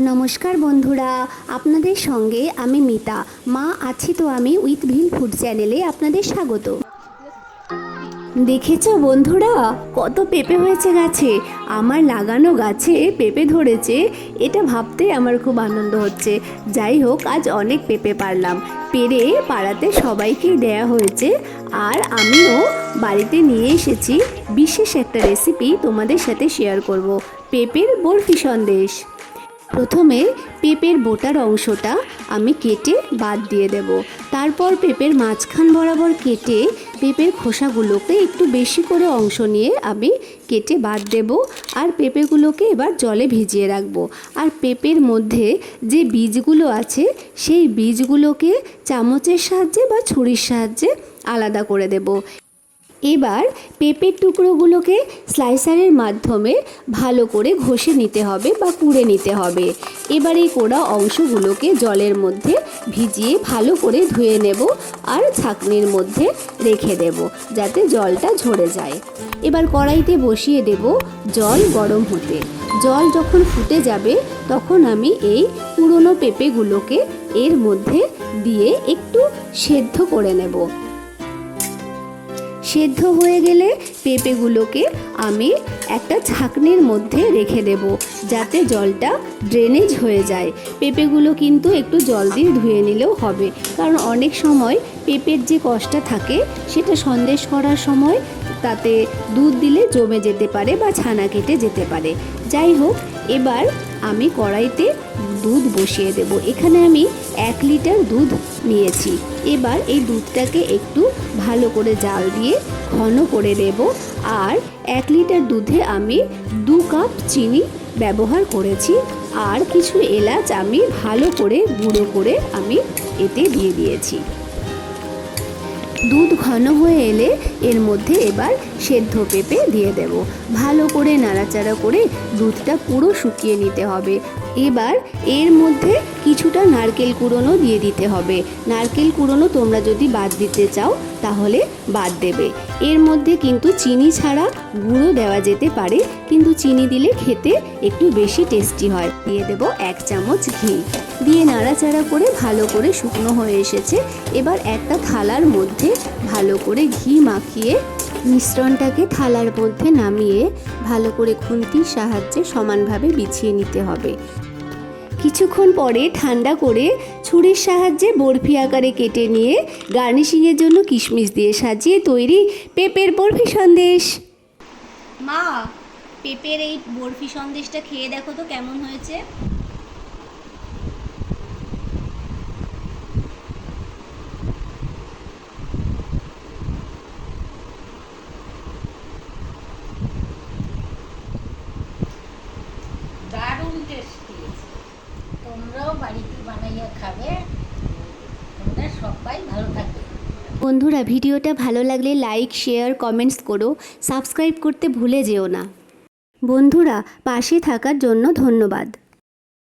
নমস্কার বন্ধুরা, আপনাদের সঙ্গে আমি মিতা। মা আছি তো আমি উইথ ভিল ফুড চ্যানেলে আপনাদের স্বাগত। দেখেছো বন্ধুরা, কত পেঁপে হয়েছে গাছে। আমার লাগানো গাছে পেঁপে ধরেছে, এটা ভাবতে আমার খুব আনন্দ হচ্ছে। যাই হোক, আজ অনেক পেঁপে পারলাম, পেরে পাড়াতে সবাইকেই দেয়া হয়েছে। আর আমিও বাড়িতে নিয়ে এসেছি বিশেষ একটা রেসিপি তোমাদের সাথে শেয়ার করব, পেঁপের বরফি সন্দেশ। প্রথমে পেঁপের বোটার অংশটা আমি কেটে বাদ দিয়ে দেব। তারপর পেঁপের মাঝখান বরাবর কেটে পেঁপের খোসাগুলোকে একটু বেশি করে অংশ নিয়ে আমি কেটে বাদ দেব। আর পেঁপেগুলোকে এবার জলে ভিজিয়ে রাখবো। আর পেঁপের মধ্যে যে বীজগুলো আছে সেই বীজগুলোকে চামচের সাহায্যে বা ছুরির সাহায্যে আলাদা করে দেব। এবার পেঁপের টুকরোগুলোকে স্লাইসারের মাধ্যমে ভালো করে ঘষে নিতে হবে বা কুড়ে নিতে হবে। এবার এই কোড়া অংশগুলোকে জলের মধ্যে ভিজিয়ে ভালো করে ধুয়ে নেব আর ছাঁকনির মধ্যে রেখে দেব যাতে জলটা ঝরে যায়। এবার কড়াইতে বসিয়ে দেব জল গরম হতে। জল যখন ফুটে যাবে তখন আমি এই পুরনো পেঁপেগুলোকে এর মধ্যে দিয়ে একটু সেদ্ধ করে নেব। সেদ্ধ হয়ে গেলে পেঁপেগুলোকে আমি একটা ছাঁকনির মধ্যে রেখে দেব যাতে জলটা ড্রেনেজ হয়ে যায়। পেঁপেগুলো কিন্তু একটু জল দিয়ে ধুয়ে নিলেও হবে, কারণ অনেক সময় পেঁপের যে কষটা থাকে সেটা সন্দেশ করার সময় তাতে দুধ দিলে জমে যেতে পারে বা ছানা কেটে যেতে পারে। যাই হোক, এবার আমি কড়াইতে দুধ বসিয়ে দেব। এখানে আমি 1 লিটার দুধ নিয়েছি। এবার এই দুধটাকে একটু ভালো করে জাল দিয়ে ঘন করে দেব। আর 1 লিটার দুধে আমি 2 কাপ চিনি ব্যবহার করেছি। আর কিছু এলাচ আমি ভালো করে গুঁড়ো করে আমি এতে দিয়ে দিয়েছি। দুধ ঘন হয়ে এলে এর মধ্যে এবার সেদ্ধ পেঁপে দিয়ে দেব। ভালো করে নাড়াচাড়া করে দুধটা পুরো শুকিয়ে নিতে হবে। এবার এর মধ্যে কিছুটা নারকেল কুড়োনো দিয়ে দিতে হবে। নারকেল কুড়োনো তোমরা যদি বাদ দিতে চাও তাহলে বাদ দেবে। এর মধ্যে কিন্তু চিনি ছাড়া গুঁড়ো দেওয়া যেতে পারে, কিন্তু চিনি দিলে খেতে একটু বেশি টেস্টি হয়। দিয়ে দেব 1 চামচ ঘি, দিয়ে নাড়াচাড়া করে ভালো করে শুকনো হয়ে এসেছে। এবার একটা থালার মধ্যে ভালো করে ঘি মাখিয়ে মিশ্রণটাকে থালার মধ্যে নামিয়ে ভালো করে খুন্তির সাহায্যে সমানভাবে বিছিয়ে নিতে হবে। কিছুক্ষণ পরে ঠান্ডা করে ছুরির সাহায্যে বরফি আকারে কেটে নিয়ে গার্নিশিংয়ের জন্য কিশমিশ দিয়ে সাজিয়ে তৈরি পেঁপের বরফি সন্দেশ। মা, পেঁপের এই বরফি সন্দেশটা খেয়ে দেখো তো কেমন হয়েছে। দারুণ টেস্টি। তোমরাও বাড়িতে বানাইয়া খাবে। তোমরা সবাই ভালো থাকবে। বন্ধুরা, ভিডিওটা ভালো লাগলে লাইক, শেয়ার, কমেন্টস করো। সাবস্ক্রাইব করতে ভুলে যেও না। বন্ধুরা, পাশে থাকার জন্য ধন্যবাদ।